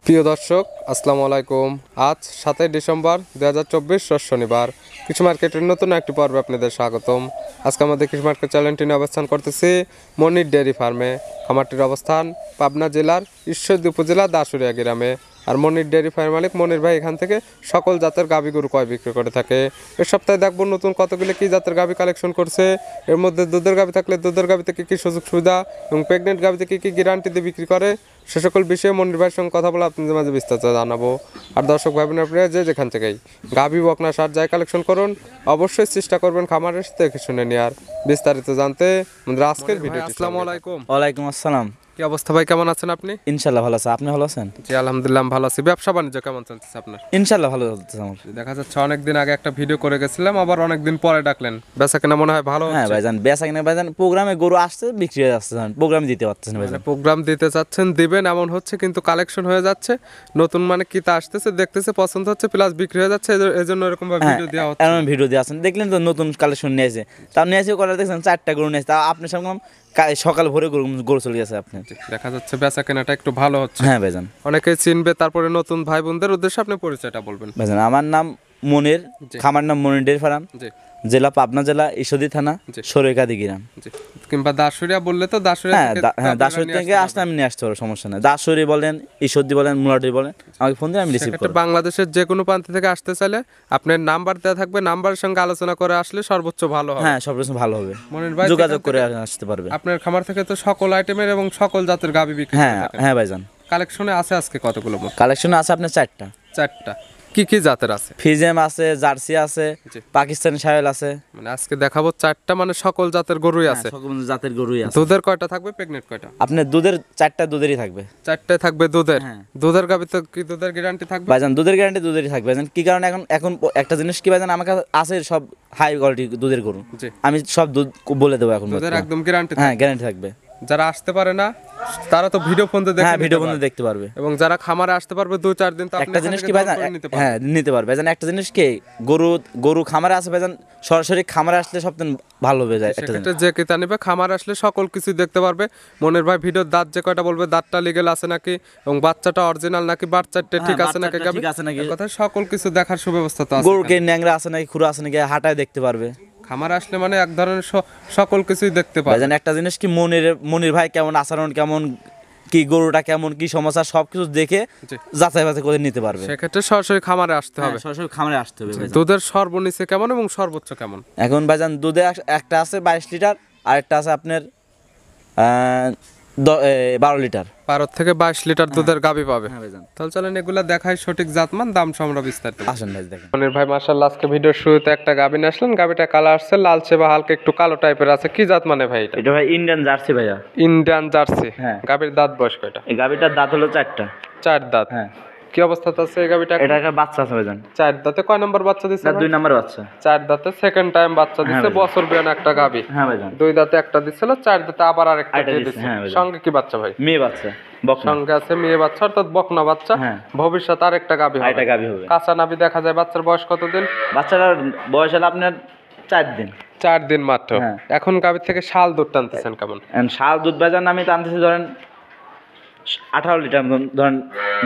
প্রিয় দর্শক আসসালামু আলাইকুম। আজ 7ই ডিসেম্বর 2024 রোজ শনিবার। কৃষি মার্কেটের নতুন একটি পর্বে আপনাদের স্বাগতম। আজকে আমাদের কৃষি মার্কেট চ্যানেলটি নিয়ে অবস্থান করতেছি মনির ডেয়ারি ফার্মে। খামারটির অবস্থান পাবনা জেলার ঈশ্বরদী উপজেলা দাসুরিয়া গ্রামে। আর মনির ডেয়ারি ফার্ম মালিক মনির ভাই এখান থেকে সকল জাতের গাভী গরু ক্রয় বিক্রি করে থাকে। এর সপ্তাহে দেখবো নতুন কতগুলো কী জাতের গাভী কালেকশন করছে। এর মধ্যে দুধের গাভী থাকলে দুধের গাভীতে কী কী সুযোগ সুবিধা এবং প্রেগনেন্ট গাভীতে কী কী গ্যারান্টি দিয়ে বিক্রি করে সে সকল বিষয়ে মনির ভাইয়ের সঙ্গে কথা বলে আপনাদের মাঝে বিস্তারিত জানাবো। আর দর্শক ভাই বোনেরা আপনারা যে যেখান থেকেই গাভী বকনা সার যাই কালেকশন করুন অবশ্যই চেষ্টা করবেন খামারের দেখে শুনে নেওয়ার। বিস্তারিত জানতে আমাদের আজকের ভিডিও। আসসালামু আলাইকুম। ওয়ালাইকুম আসসালাম। কি অবস্থা ভাই, কেমন আছেন আপনি? ইনশাল্লাহ ভালো আছে, আপনি ভালো আছেন? জি আলহামদুলিল্লাহ ভালো আছি। ব্যবসা বাণিজ্য কেমন চলতেছে আপনার? ইনশাল্লাহ ভালো চলতেছে আমার। দেখা যাচ্ছে অনেকদিন আগে একটা ভিডিও করে গেছিলাম, আবার অনেকদিন পরে ডাকলেন, বেচা কেনা মনে হয় ভালো হ্যাঁ হচ্ছে? ভাইজান বেচা কিনা ভাইজান প্রোগ্রামে গরু আসছে বিক্রি হয়ে যাচ্ছে, প্রোগ্রামে দিতে পারতেছেন ভাইজান। প্রোগ্রাম দিতে চাচ্ছেন দিবেন এমন হচ্ছে, কিন্তু কালেকশন হয়ে যাচ্ছে নতুন, মানে কিতা আসতেছে দেখতেছে পছন্দ হচ্ছে প্লাস বিক্রি হয়ে যাচ্ছে, এই জন্য এরকম ভাবে ভিডিও দেওয়া হচ্ছে। এমন ভিডিও দিয়ে আসেন, দেখলেন তো নতুন কালেকশন নিয়েছে, তাও নিয়েছে করে দেখছেন 4টা গরু নিয়েছে, তা আপনার সঙ্গে সকাল ভোরে গরু চলে গেছে আপনি। দেখা যাচ্ছে বেচা কেনাটা একটু ভালো হচ্ছে। হ্যাঁ ভাইজান, অনেকে চিনবে। তারপরে নতুন ভাই বোনদের উদ্দেশ্যে আপনি পরিচয়টা বলবেন। ভাইজান আমার নাম মনির, খামার নাম মনির ডেয়ারি ফার্ম, জি জেলা পাবনা জেলা ঈশ্বরদী থানা সরেকাদি গ্রাম। জি, কিংবা দাসুরিয়া বললে তো দাসুরিয়া হ্যাঁ থেকে হ্যাঁ দাসুরি থেকে আসলে আমি নিয়ে আসতে পারবো, সমস্যা নেই। দাসুরি বলেন, ঈশ্বরদী বলেন, মুলাডি বলেন, আমাকে ফোন দিয়ে আমি রিসিভ করব। বাংলাদেশের যে কোনো প্রান্ত থেকে আসতে চাইলে আপনার নাম্বার দেওয়া থাকবে, নাম্বারের সঙ্গে আলোচনা করে আসলে সর্বোচ্চ ভালো হবে। হ্যাঁ সব কিছু ভালো হবে, মনির ভাই যোগাযোগ করে আসতে পারবে। আপনার খামার থেকে তো সকল আইটেমের এবং সকল জাতের গাভী বিক্রি হ্যাঁ করে থাকেন। হ্যাঁ ভাইজান, কালেকশনে আছে আজকে কতগুলো মোট? কালেকশনে আছে আপনার 4টা। 4টা। কি কি জাতের আছে? ফিজেম আছে, জার্সি আছে, জি। পাকিস্তানি শায়েল আছে। মানে আজকে দেখাবো 4টা, মানে সকল জাতের গরুই আছে। সকল জাতের গরুই আছে। দুধের কয়টা থাকবে, প্রেগনেন্ট কয়টা? আপনার দুধের 4টা দুধেরই থাকবে। 4টায় থাকবে দুধের। হ্যাঁ। দুধের গাভী তো কি দুধের গ্যারান্টি থাকবে? ভাইজান দুধের গ্যারান্টি দুধেরই থাকবে ভাইজান। কি কারণে এখন এখন একটা জিনিস কি ভাইজান, আমার কাছে আছে সব হাই কোয়ালিটি দুধের গরু, জি। আমি সব দুধ বলে দেবো এখন। দুধের একদম গ্যারান্টি। হ্যাঁ গ্যারান্টি থাকবে। যারা আসতে পারে না তারা তো ভিডিও ফোন দেখে হ্যাঁ ভিডিও নিতে বন্ধু পারে। দেখতে পারবে। এবং যারা খামারে আসতে পারবে 2-4 দিন, তো আপনি একটা এখান জিনিস থেকে কি ভাইজান, দর করে নিতে পারবেন। হ্যাঁ নিতে পারবে ভাইজান। একটা জিনিস কি, গরু গরু খামারে আছে ভাইজান, সরাসরি খামারে আসলে সবদিন ভালো হবে যায়। একটা জিনিস সেক্ষেত্রে যে কিতা নিবে খামার আসলে সকল কিছু দেখতে পারবে। মনের ভাই ভিডিওর দাঁত যে কয়টা বলবে, দাঁতটা লিগেল আছে নাকি এবং বাচ্চাটা অরিজিনাল নাকি, বাচ্চাটা ঠিক আছে নাকি, বাচ্চাটা ঠিক আছে নাকি, কথা সকল কিছু দেখার সুব্যবস্থা তো আছে। গরুকে ন্যাংরা আছে নাকি, খুরা আছে নাকি, হাঁটায় দেখতে পারবে। খামার আসলে মানে এক ধরনের সকল কিছুই দেখতে পারবে। ভাইজান একটা জিনিস কি, মনির ভাই কেমন আচরণ, কেমন কি গরুটা কেমন কি সমস্যা সবকিছু দেখে জি। যাচাই বাছাই করে নিতে পারবে। সেক্ষেত্রে সরাসরি খামারে আসতে হবে। সরাসরি খামারে আসতে হবে ভাইজান। দুধের সর্বনিচে কেমন এবং সর্বোচ্চ কেমন? এখন ভাইজান দুধে একটা আছে 22 লিটার, আর একটা আছে আপনার 12 লিটার। 12 থেকে 22 লিটার দুধের গাভী পাবে। হ্যাঁ ভাইজান, তাহলে চলেন এগুলা দেখাই, সঠিক জাতমান দাম আমরা বিস্তারিত। আসেন ভাই দেখেন। মনির ভাই মাশাআল্লাহ আজকে ভিডিওর শুরুতে একটা গাভী নিয়ে আসলেন। গাভীটা কালার আসছে লালচে বা হালকা একটু কালো টাইপের আছে। কি জাত মানে ভাই এটা? এটা ভাই ইন্ডিয়ান জার্সি ভাইয়া। Indian jersey. হ্যাঁ। গাভীর দাঁত বয়স কয়টা? এই গাবিটার দাঁত হলো 4টা। 4 দাঁত। হ্যাঁ। কি অবস্থাতে আছে এই গাভীটা? এটা একটা বাচ্চা আছে ভাইজান। 4 দাঁতে কয় নাম্বার বাচ্চা দিছে? এটা 2 নাম্বার বাচ্চা। 4 দাঁতে সেকেন্ড টাইম বাচ্চা দিছে। ভাইজান। বছর বিয়ান একটা গাভী। হ্যাঁ ভাইজান। 2 দাঁতে একটা দিছিল, 4 দাঁতে আবার আরেকটা আরেকটা দিয়ে দিছে, দিছে। হ্যাঁ ভাইজান। সঙ্গে কি বাচ্চা ভাই? মেয়ে বাচ্চা, বকনা। সঙ্গে আছে মেয়ে বাচ্চা, অর্থাৎ বকনা বাচ্চা। হ্যাঁ। ভবিষ্যতে আরেকটা গাভী হবে। আরেকটা গাবি হবে। কাঁচা নাভি দেখা যায়। বাচ্চার বয়স কতদিন? বাচ্চাটার বয়স হলো আপনার 4 দিন। 4 দিন মাত্র। হ্যাঁ। এখন গাভীর থেকে শাল দুধ টানতেছেন কেমন? এখন শাল দুধ বাজার আমি টানতেছি ধরেন 18 লিটার ধরেন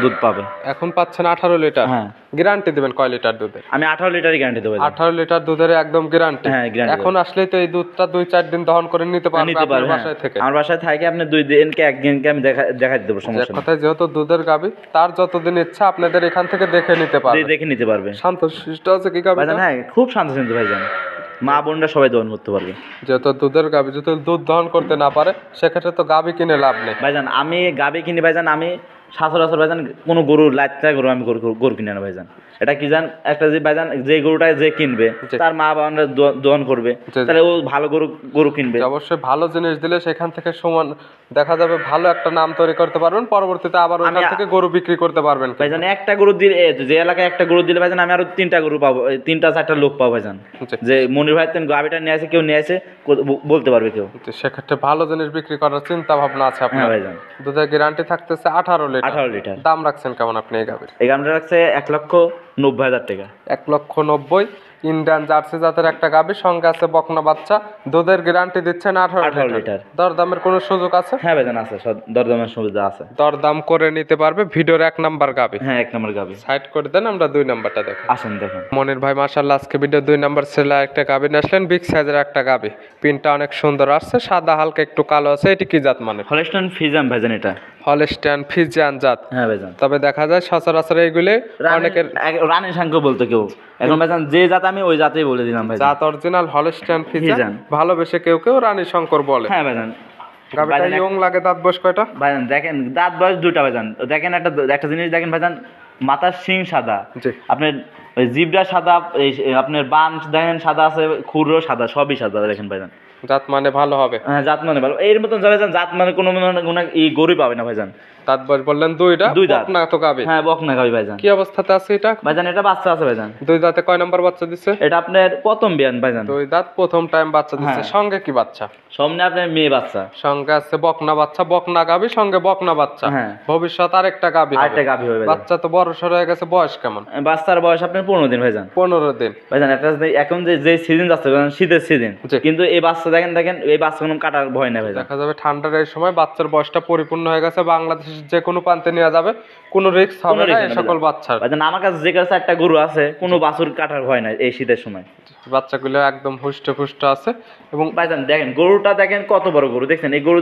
দুধ পাবে। এখন পাচ্ছেন 18 লিটার। হ্যাঁ। গ্যারান্টি দিবেন কয় লিটার দুধের? আমি 18 লিটারই গ্যারান্টি দেবো। 18 লিটার দুধের একদম গ্যারান্টি। হ্যাঁ, guarantee এখন আসলেই তো এই দুধটা 2-4 দিন দহন করে নিতে পারবে নিতে আপনার পারবে বাসায় থেকে। আমার বাসায় থাকে আপনি 2 দিনকে 1 দিনকে আমি দেখাই দেবো, এক সমস্যা নেই। কথায় যেহেতু দুধের গাভী, তার যতদিন ইচ্ছা আপনাদের এখান থেকে দেখে নিতে পারবে। দেখে নিতে পারবে। শান্ত শিষ্ট আছে কি গাভী? ভাইজান হ্যাঁ খুব শান্ত ভাইজান, মা বোনরা সবাই দহন করতে পারবে। যেহেতু দুধের গাভী, যদি দুধ দহন করতে না পারে সেক্ষেত্রে তো গাভী কিনে লাভ নেই। ভাইজান আমি গাবি কিনি ভাইজান, আমি সচরাচর ভাইজান কোনো গরু লাইতে গরু আমি গরু কিনে না ভাইজান। এটা কি জান, একটা যে ভাইজান যে গরুটা যে কিনবে জি। তার মা বাবারা দহন করবে, জি। তাহলে ও ভালো গরু কিনবে। অবশ্যই ভালো জিনিস দিলে সেখান থেকে সমান দেখা যাবে ভালো একটা নাম তৈরি করতে পারবেন। পরবর্তীতে আবার ওখান থেকে গরু বিক্রি করতে পারবেন। ভাইজান একটা গরু দিলে যে এলাকায় একটা গরু দিলে ভাইজান আমি আরো 3টা গরু পাবো, 3টা 4টা লোক পাবো ভাইজান। জি। যে মনির ভাই তেন গাবিটা নিয়ে আসে, কেউ নিয়ে আসে বলতে পারবে কেউ। তো সেক্ষেত্রে ভালো জিনিস বিক্রি করার চিন্তা ভাবনা আছে হ্যাঁ আপনার। ভাইজান। দুধের গ্যারান্টি থাকতেছে 18 লিটার। 18 লিটার। দাম রাখছেন কেমন আপনি এই গাভীর? এই গাবিটা রাখছে 1,90,000 টাকা। 1,90,000। ইন্ডিয়ান জার্সি জাতের একটা গাভী, সঙ্গে আছে বকনা বাচ্চা, দুধের গ্যারান্টি দিচ্ছেন 18 18 লিটার। লিটার। দরদামের কোনো সুযোগ আছে? হ্যাঁ ভাইজান আছে, দরদামের সুবিধা আছে। দরদাম করে নিতে পারবে। ভিডিওর 1 নাম্বার গাভী। হ্যাঁ 1 নম্বর গাবি। সাইড করে দেন, আমরা 2 নাম্বারটা দেখো। আসেন দেখেন। মনির ভাই মাশাআল্লাহ আজকে ভিডিও 2 নাম্বার ছেলে একটা গাভী নিয়ে আসলেন, বিগ সাইজের একটা গাভী। পিনটা অনেক সুন্দর আসছে, সাদা হালকা একটু কালো আছে। এটি কি জাত মানে? হলস্টাইন ফ্রিজিয়ান ভাইজান এটা। হলস্টাইন ফ্রিজিয়ান জাত। হ্যাঁ ভাইজান। তবে দেখা যায় সচরাচর এইগুলি অনেকের রানী সাংখ্য বলতে কেউ এখন ভাইজান যে জাত আমি ওই জাতেই বলে দিলাম ভাইজান। জাত অরিজিনাল হলস্টাইন ফ্রিজিয়ান, ফ্রিজিয়ান। ভালোবেসে কেউ কেউ রানী শঙ্কর বলে। হ্যাঁ ভাইজান। গাভীটা ভাইজান ইয়ং লাগে, দাঁত বয়স কয়টা? ভাইজান দেখেন দাঁত বয়স 2টা ভাইজান। দেখেন একটা জিনিস দেখেন ভাইজান, মাথার শিং সাদা, জি। আপনার ওই জিবরা সাদা, এই আপনার বান দেখেন সাদা আছে, খুরও সাদা, সবই সাদা দেখেন ভাইজান। জাত মানে ভালো হবে। হ্যাঁ জাত মানে ভালো, এর মতন ভাইজান জাত মানে কোনো এই গরুই পাবে না ভাইজান। দাঁত বয়স বললেন 2টা, 2 দাঁত। বকনা তো গাভী। হ্যাঁ বকনা গাবি ভাইজান। কি অবস্থাতে আছে এটা? ভাইজান এটা বাচ্চা আছে ভাইজান। 2 দাঁতে কয় নাম্বার বাচ্চা দিচ্ছে? এটা আপনার প্রথম বিয়ান ভাইজান। 2 দাঁত প্রথম টাইম বাচ্চা দিচ্ছে। হ্যাঁ। সঙ্গে কি বাচ্চা? সামনে আপনার মেয়ে বাচ্চা। সঙ্গে আছে বকনা বাচ্চা, বকনা গাভী সঙ্গে বকনা বাচ্চা। হ্যাঁ। ভবিষ্যৎ আরেকটা গাভী হবে। আরেকটা গাবি হবে ভাইজান। বাচ্চা তো বড় সর হয়ে গেছে, বয়স কেমন? বাচ্চার বয়স আপনার 15 দিন ভাইজান। 15 দিন। ভাইজান এটা এখন যে সিজন যাচ্ছে ভাইজান, শীতের সিজন, জি। কিন্তু এই বাচ্চা দেখেন এই বাচ্চা কোনো কাটার ভয় নেই ভাইজান। দেখা যাবে ঠান্ডার এই সময় বাচ্চার বয়সটা পরিপূর্ণ হয়ে গেছে, বাংলাদেশের যে কোনো প্রান্তে নেওয়া যাবে, কোনো রিস্ক হবে কোনো না risk এই নেই সকল ভাইজান। বাচ্চার। ভাইজান আমার কাছে যে কাছে একটা গরু আছে, কোনো বাছুর কাটার ভয় নাই এই শীতের সময়। বাচ্চাগুলো একদম হুষ্টে পুষ্ট আছে। এবং ভাইজান দেখেন গরুটা দেখেন কত বড় গরু, দেখছেন এই গরু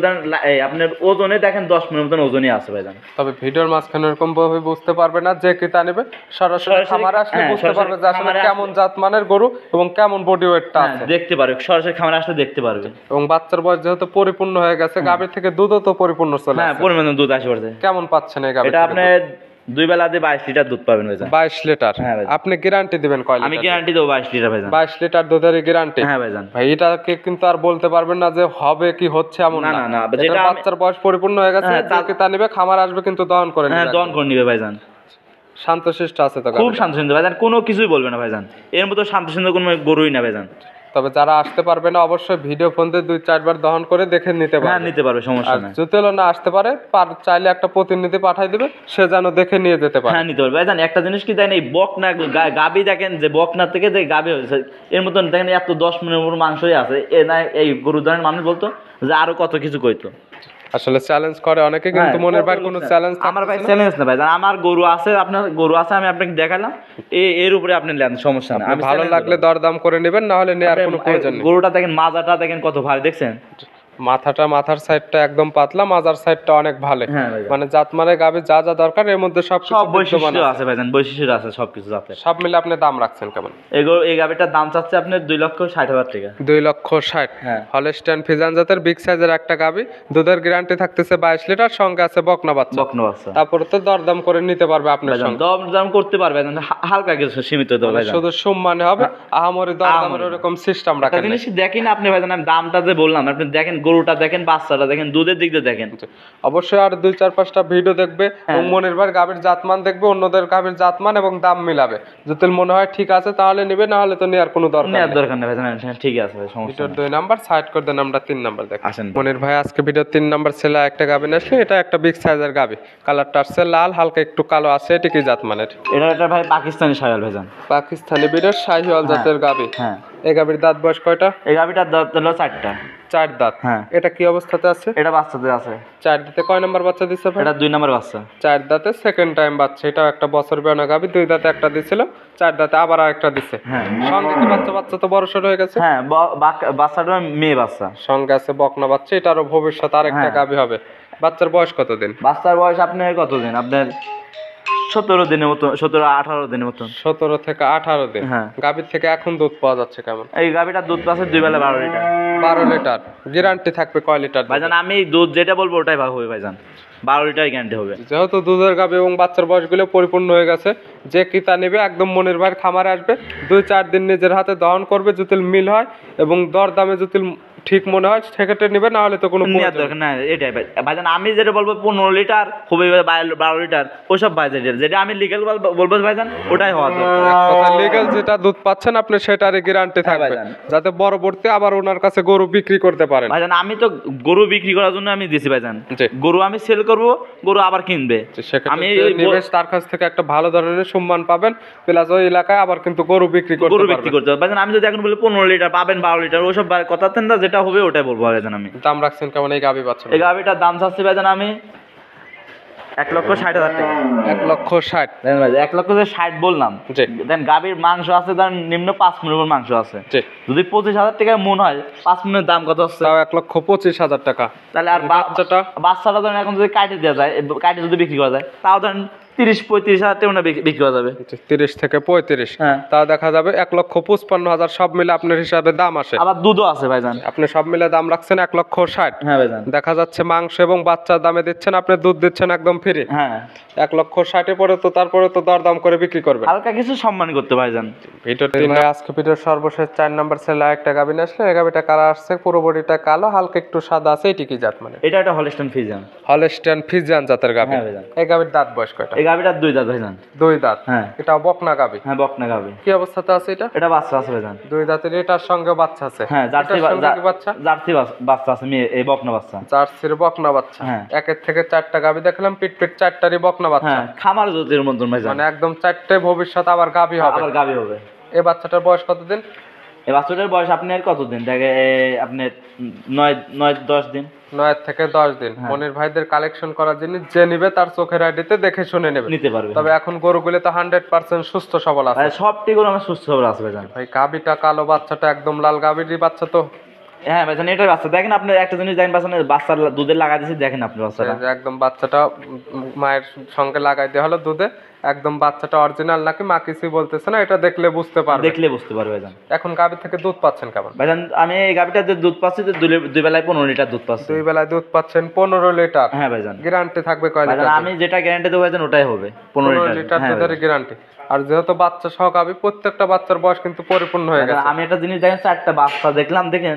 আপনার ওজনে দেখেন 10 মনের মতন ওজনই আছে ভাইজান। তবে ভিডিওর মাঝখানে এরকম ভাবে বুঝতে পারবে না, যে ক্রেতা নেবে সরাসরি সরাসরি খামারে আসলে হ্যাঁ, বুঝতে পারবে যে সরাসরি আসলে খামারে কেমন জাত মানের গরু এবং কেমন বডি ওয়েটটা হ্যাঁ, আছে। দেখতে পারবে, সরাসরি খামারে আসলে দেখতে পারবে। এবং বাচ্চার বয়স যেহেতু পরিপূর্ণ হয়ে গেছে, গাভীর থেকে দুধও তো পরিপূর্ণ চলে হ্যাঁ আসছে। পরিমাণ দুধ আসে পড়ছে। কেমন পাচ্ছেন এই গাভী? এটা আপনি 2 বেলা দিয়ে 22 লিটার দুধ পাবেন ভাইজান। 22 লিটার। হ্যাঁ ভাইজান। আপনি গ্যারান্টি দিবেন কয় আমি লিটার? গ্যারান্টি দেবো 22 লিটার ভাইজান। 22 লিটার দুধের গ্যারান্টি। হ্যাঁ ভাইজান। ভাই এটাকে কিন্তু আর বলতে পারবেন না যে হবে কি হচ্ছে এমন না, না। না, না, এটার যেটা আমি- বাচ্চার বয়স পরিপূর্ণ হয়ে গেছে, হ্যাঁ, যে ক্রেতা নেবে খামার আসবে কিন্তু দহন করে হ্যাঁ নেবে। দহন করে নিবে ভাইজান। শান্তশিষ্ট আছে তো খুব গাভীটা। শান্তশিষ্ট ভাইজান, কোনো কিছুই বলবে না ভাইজান। এর মতো শান্তশিষ্ট কোনো গরুই না ভাইজান। তবে যারা আসতে পারবে না অবশ্যই ভিডিও ফোন দিয়ে 2-4 বার দহন করে দেখে নিতে হ্যাঁ পারবে। নিতে পারবে, সমস্যা আর নাই। যদি না আসতে পারে, চাইলে একটা প্রতিনিধি পাঠাই দিবে, সে যেন দেখে নিয়ে যেতে পারে। হ্যাঁ নিতে পারবে ভাইজান। একটা জিনিস কি দেখেন, এই বকনা গাবি দেখেন, যে বকনা থেকে যে গাবি হয়েছে এর মতন দেখেন এত 10 মনের উপর মাংসই আছে। এ না এই গরু ধরেন মানুষ বলতো যে আরো কত কিছু কইতো। আসলে চ্যালেঞ্জ করে অনেকে, কিন্তু হ্যাঁ, মনের ভাই কত কোনো লোক চ্যালেঞ্জ আমার ভাই চ্যালেঞ্জ না ভাই, আমার গরু আছে, আপনার গরু আছে, আমি আপনাকে দেখালাম, এর উপরে আপনি নেন, সমস্যা না। আমি ভালো লাগলে দরদাম করে নেবেন, না হলে নেওয়ার কোনো প্রয়োজন নেই। গরুটা দেখেন, মাজাটা দেখেন কত ভারী, দেখছেন? মাথার সাইডটা একদম পাতলা, মাজার সাইডটা অনেক ভালো। হ্যাঁ ভাই। মানে জাত মানে গাভী যা যা দরকার এর মধ্যে সব সব বৈশিষ্ট্য আছে ভাইজান, বৈশিষ্ট্য আছে সবকিছু জাতের। সব মিলে আপনি দাম রাখছেন কেমন? এই গাভিটার দাম চাচ্ছে আপনার 2,60,000 টাকা। 2,60,000। হ্যাঁ। হলস্টাইন ফ্রিজিয়ান জাতের বিগ সাইজের একটা গাভী, দুধের গ্যারান্টি থাকতেছে 22 লিটার, সঙ্গে আছে বকনা বাচ্চা। বকনা বাচ্চা। তারপরে তো দরদাম করে নিতে পারবে আপনার ভাইজান সঙ্গে। দরদাম করতে পারবে ভাইজান, হালকা কিছু সীমিত দেবো ভাইজান। শুধু সম্মানে হবে, আহামরি দরদামের ওরকম সিস্টেম একটা রাখেন না। জিনিস দেখেন আপনি ভাইজান, আমি দামটা যে বললাম, আপনি দেখেন গরুটা দেখেন, বাচ্চাটা দেখেন, দুধের দিক দিয়ে দেখেন। অবশ্যই আর 2-4-5টা ভিডিও দেখবে এবং মনের ভাই গাভীর জাতমান দেখবে, অন্যদের গাভীর জাতমান এবং দাম মিলাবে। যদি মনে হয় ঠিক আছে তাহলে নিবে, না হলে তো নেওয়ার কোনো দরকার নেওয়ার নেই। দরকার নেই ভাইজান, হ্যাঁ, ঠিক আছে ভাই, সমস্যা ভিডিওর নেই। 2 নাম্বার সাইড করে দেন, আমরা 3 নাম্বার দেখি। আসেন। মনির ভাই আজকে ভিডিওর 3 নাম্বার ছেলে একটা গাভী নিয়ে আসলে, এটা একটা বিগ সাইজের গাভী, কালারটা আসছে লাল, হালকা একটু কালো আছে। এটা কি জাত মানের? এটা ভাই পাকিস্তানি শায়াল ভাইজান। পাকিস্তানি বিডের শাহিওয়াল জাতের গাভী। হ্যাঁ। এই গাভীর দাঁত বয়স কয়টা? এই গাভিটার দাঁত হলো 4টা। 4 দাঁত। হ্যাঁ। এটা কি অবস্থাতে আছে? এটা বাচ্চাদের আছে। 4 দাঁতে কয় নাম্বার বাচ্চা দিচ্ছে ভাই? এটা 2 নম্বর বাচ্চা। 4 দাঁতে সেকেন্ড টাইম বাচ্চা। এটাও একটা বছর বেয়ানা গাভী, 2 দাঁতে একটা দিছিল, 4 দাঁতে আবার আরেকটা দিচ্ছে। হ্যাঁ। সঙ্গে কি বাচ্চা তো বড় সড় হয়ে গেছে। হ্যাঁ, বাচ্চাটা মেয়ে বাচ্চা। সঙ্গে আছে বকনা বাচ্চা, এটারও ভবিষ্যৎ আরেকটা হ্যাঁ। গাভী হবে। বাচ্চার বয়স কতদিন? বাচ্চার বয়স আপনার কতদিন? আপনার 17 দিনের মতো, 17-18 দিনের মতন। 17 থেকে 18 দিন। হ্যাঁ। গাভীর থেকে এখন দুধ পাওয়া যাচ্ছে কেমন? এই গাভিটার দুধ পাচ্ছে 2 বেলা 12 লিটার। 12 লিটার। গ্যারান্টি থাকবে কয় লিটার? ভাইজান আমি দুধ যেটা বলবো ওটাই ভাগ হবে ভাইজান, 12 লিটার গ্যারান্টি হবে। যেহেতু দুধের গাভী এবং বাচ্চার বয়সগুলো পরিপূর্ণ হয়ে গেছে, যে ক্রেতা নেবে একদম মনের ভাইয়ের খামারে আসবে, 2-4 দিন নিজের হাতে দহন করবে, যদি মিল হয় এবং দর দামে যদি ঠিক মনে হয় সেক্ষেত্রে নেবেন, না হলে তো কোনো নেওয়ার প্রয়োজন দরকার না, এটাই ভাইজান। আমি যেটা বলবো 15 লিটার খুবই 12 লিটার ওইসব ভাইজান, যেটা আমি লিগ্যাল বলবো ভাইজান ওটাই হওয়া দরকার। কথা লিগ্যাল যেটা দুধ পাচ্ছেন আপনি সেটারই গ্যারান্টি হ্যাঁ থাকবে, ভাইজান। যাতে পরবর্তী আবার ওনার কাছে গরু বিক্রি করতে পারেন। ভাইজান আমি তো গরু বিক্রি করার জন্য আমি দিছি ভাইজান, জি। গরু আমি সেল করব, গরু আবার কিনবে। সেক্ষেত্রে আমি যে ওই নিবেশ তার কাছ থেকে একটা ভালো ধরনের সম্মান পাবেন, প্লাস ওই এলাকায় আবার কিন্তু গরু বিক্রি করতে গরু বিক্রি পারবেন। করতে হবে ভাইজান। আমি যদি এখন বলি 15 লিটার পাবেন 12 লিটার ওইসব কথা না, যেটা হবে ওটাই বলবো ভাইজান। আমি দাম রাখছেন কেমন এই গাভী পাচ্ছেন? এই গাভিটার দাম চাচ্ছি ভাইজান আমি 1,60,000 টাকা। 1,60,000। দেখেন ভাই 1,60,000 বললাম, জি। দেন গাভীর মাংস আছে, তার নিম্ন 5 মিনিট মাংস আছে। জি। যদি 25,000 টাকা মন হয়, 5 মিনিটের দাম কত হচ্ছে? তাও 1,25,000 টাকা। তাহলে আর বাচ্চাটা বাচ্চাটা ধরেন এখন যদি কাটে দেওয়া যায়, কাটে যদি বিক্রি করা যায়, তাও ধরেন 30-35,000 টাকা বিক্রি করা যাবে। 30 থেকে 35, হ্যাঁ। তা দেখা যাবে 1,55,000 সব মিলে আপনার হিসাবে দাম আসে। আবার দুধও আছে ভাইজান। আপনি সব মিলে দাম রাখছেন 1,60,000। হ্যাঁ ভাইজান। দেখা যাচ্ছে মাংস এবং বাচ্চার দামে দিচ্ছেন, আপনি দুধ দিচ্ছেন একদম ফ্রি। হ্যাঁ 1,60,000 পরে তো তারপরে তো দরদাম করে বিক্রি করবেন। হালকা কিছু সম্মান করতে ভাইজান। আজকে ভিডিওর সর্বশেষ 4 নম্বর সেলে একটা গাভী নিয়ে আসলে, এই গাভীটা কারা আসছে, পুরো বডিটা কালো, হালকা একটু সাদা আছে, এটি কি জাত মানে? এটা একটা হলস্টাইন ফ্রিজিয়ান। হলস্টাইন ফ্রিজিয়ান জাতের গাভী। হ্যাঁ ভাইজান। এই গাভীর দাঁত বয়স কয়টা? এই গাভিটার 2 দাঁত ভাইজান। 2 দাঁত। হ্যাঁ। এটা বকনা গাভী। হ্যাঁ বকনা গাভি। কি অবস্থাতে আছে এটা? এটা বাচ্চা আছে ভাইজান। 2 দাঁতের, এটার সঙ্গে বাচ্চা আছে। হ্যাঁ জার্সি এটার সঙ্গে কি বাচ্চা? জার্সি বাচ্চা আছে, মেয়ে এই বকনা বাচ্চা। জার্সির বকনা বাচ্চা। হ্যাঁ। একের থেকে 4টা গাভী দেখলাম, পিট 4টারই বকনা বাচ্চা। হ্যাঁ খামার দুধের মতন ভাইজান। মানে একদম 4টে ভবিষ্যৎ আবার গাভী হবে। আবার গাভি হবে। এই বাচ্চাটার বয়স কতদিন? এই বাচ্চাটার বয়স আপনার কতদিন? দেখে আপনার 9-10 দিন। 9 থেকে 10 দিন। হ্যাঁ। মনির ভাইদের কালেকশন করার জিনিস যে নিবে তার চোখের আইডিতে দেখে শুনে নেবে, নিতে পারবে। তবে এখন গরুগুলো তো 100% সুস্থ সবল আছে। সবটি গরু আমার সুস্থ সবল আছে ভাইজান। ভাই গাভীটা কালো, বাচ্চাটা একদম লাল, গাভীরই বাচ্চা তো। হ্যাঁ ভাইজান এটার বাচ্চা। দেখেন আপনি একটা জিনিস দেখেন বাচ্চার দুধে লাগা দিয়েছে, দেখেন আপনি বাচ্চাটা। এই যে একদম বাচ্চাটা মায়ের সঙ্গে লাগাই দেওয়া হলো দুধে, একদম বাচ্চাটা অরিজিনাল নাকি মা কিছুই বলতেছে না, এটা দেখলে বুঝতে পারবে। দেখলে বুঝতে পারবে ভাইজান। এখন গাভী থেকে দুধ পাচ্ছেন কেমন? ভাইজান আমি এই গাভিটাতে দুধ পাচ্ছি, দুই বেলায় 15 লিটার দুধ পাচ্ছি। 2 বেলায় দুধ পাচ্ছেন 15 লিটার। হ্যাঁ ভাইজান। গ্যারান্টি থাকবে কয় ভাইজান লিটার? আমি যেটা গ্যারান্টি দেবো ভাইজান ওটাই হবে 15 লিটার। হ্যাঁ দুধের গ্যারান্টি। আর যেহেতু বাচ্চা সহ গাভী, প্রত্যেকটা বাচ্চার বয়স কিন্তু পরিপূর্ণ হয়ে ভাইজান, গেছে। আমি একটা জিনিস দেখেন 4টা বাচ্চা দেখলাম, দেখেন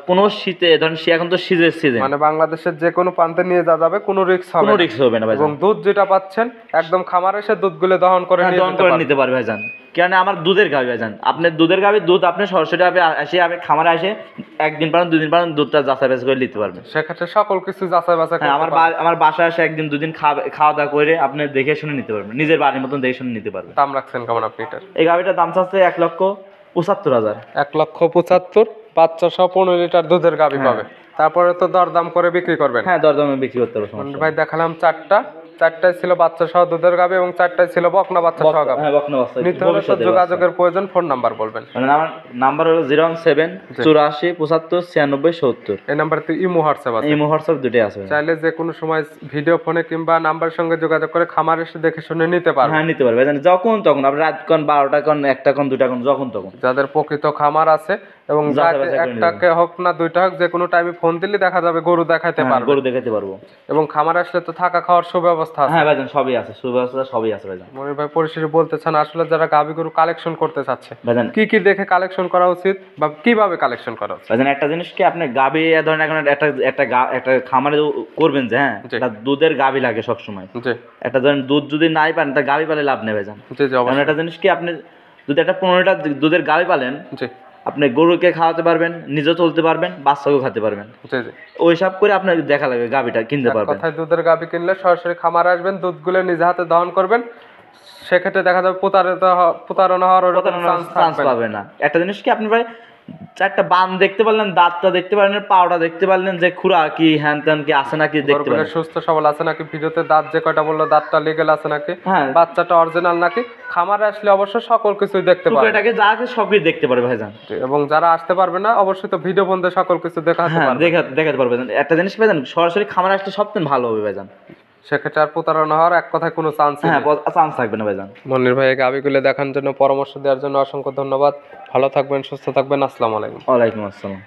কোনো শীতে ধরেন এখন তো শীতের সিজন, মানে বাংলাদেশের যে কোনো প্রান্তে নিয়ে যাওয়া যাবে, কোনো রিস্ক হবে কোনো না। রিস্ক হবে না ভাইজান। এবং দুধ যেটা পাচ্ছেন একদম খামারে এসে দুধগুলো দহন করে হ্যাঁ, নিয়ে দহন যেতে করে পারবেন। নিতে পারবে ভাইজান। কেন আমার দুধের গাভি ভাইজান, আপনার দুধের গাভি দুধ আপনি সরাসরি এসে আপনি খামারে এসে 1 দিন পারেন 2 দিন পারেন দুধটা যাচাই বাছাই করে নিতে পারবেন। সেক্ষেত্রে সকল কিছু যাচাই বাছাই হ্যাঁ করতে পারবেন। আমার বাসায় এসে 1 দিন 2 দিন খাওয়া দাওয়া করে আপনি দেখে শুনে নিতে পারবেন, নিজের বাড়ির মতন দেখে শুনে নিতে পারবেন। দাম রাখছেন কেমন আপনি এটার? এই গাভিটার দাম চাচ্ছে 1,75,000। 1,75,000, বাচ্চা সহ 15 লিটার দুধের গাভী হ্যাঁ। পাবে। তারপরে তো দরদাম করে বিক্রি করবেন। হ্যাঁ দরদামে বিক্রি করতে পারবো। মনির ভাই দেখালাম 4টায় ছিল বাচ্চা সহ দুধের গাভী এবং 4টায় ছিল বকনা বাচ্চা সহ গাভী। হ্যাঁ বকনা বাচ্চা। নিতে হলে তো যোগাযোগের প্রয়োজন, ফোন নাম্বার বলবেন। মানে আমার নাম্বার হলো 017 84 75 96 70। এই নাম্বারতে ইমো হোয়াটসঅ্যাপ আছে। ইমো হোয়াটসঅ্যাপ দুটোই আছে। চাইলে যে কোনো সময় ভিডিও ফোনে কিংবা নাম্বারের সঙ্গে যোগাযোগ করে খামার এসে দেখে শুনে নিতে পারবেন। হ্যাঁ নিতে পারবে জানেন, যখন তখন আপনি রাত কোন 12টা কোন 1টা কোন 2টা কোন যখন তখন। যাদের প্রকৃত খামার আছে এবং একটাকে হোক না 2টা হোক, যে কোনো টাইমে ফোন দিলে দেখা যাবে গরু দেখাতে পারবে। গরু দেখাতে পারবো। এবং খামার আসলে তো থাকা খাওয়ার সুব্যবস্থা আছে। হ্যাঁ ভাইজান সবই আছে, সুব্যবস্থা সবই আছে ভাইজান। মনির ভাই পরিশেষে বলতে চান, আসলে যারা গাভী গরু কালেকশন করতে চাচ্ছে ভাইজান কি কি দেখে কালেকশন করা উচিত বা কিভাবে কালেকশন করা উচিত? ভাইজান একটা জিনিস কি, আপনি গাভী ধরেন এখন একটা খামারে করবেন যে হ্যাঁ জি। একটা দুধের গাভী লাগে সব সময়। জি একটা ধরেন দুধ যদি নাই পান তা গাভী পালে লাভ নেই ভাইজান। জি জি কারণ অবশ্যই। একটা জিনিস কি, আপনি যদি একটা 15 লিটার দুধের গাভী পালেন, জি আপনি গরুকে খাওয়াতে পারবেন, নিজেও চলতে পারবেন, বাচ্চাকেও খাতে পারবেন। জি জি। ওই সব করে আপনার দেখা লাগবে গাভীটা কিনতে এক পারবেন। কথায় দুধের গাভী কিনলে সরাসরি খামারে আসবেন, দুধগুলো নিজে হাতে দহন করবেন, সেক্ষেত্রে দেখা যাবে প্রতারণা হওয়ার ওরকম চান্স চান্স থাকবে না। পাবে না। একটা জিনিস কি, আপনি ভাই 4টা বান দেখতে পারলেন, দাঁতটা দেখতে পারলেন, পাওটা দেখতে পারলেন, যে খুরা কি হ্যান ত্যান কি আছে নাকি দেখতে গরুগুলো পারলেন। সুস্থ সবল আছে নাকি, ভিডিওতে দাঁত যে কয়টা বললো দাঁতটা লিগেল আছে নাকি, হ্যাঁ বাচ্চাটা অরিজিনাল নাকি, খামারে আসলে অবশ্য সকল কিছুই দেখতে পারবে। টুকরাটাকে যা আছে সবই দেখতে পারবে ভাইজান। এবং যারা আসতে পারবে না অবশ্যই তো ভিডিও বন্ধে সকল কিছু দেখাতে হ্যাঁ পারবে। দেখাতে পারবে। একটা জিনিস ভাইজান, সরাসরি খামারে আসলে সবথেকে ভালো হবে ভাইজান। সেক্ষেত্রে আর প্রতারণা হওয়ার এক কথায় কোনো চান্স নেই। হ্যাঁ চান্স থাকবে না ভাইজান। মনির ভাই গাভীগুলো দেখার জন্য, পরামর্শ দেওয়ার জন্য অসংখ্য ধন্যবাদ। ভালো থাকবেন, সুস্থ থাকবেন। আসসালামু আলাইকুম। ওয়ালাইকুম আসসালাম।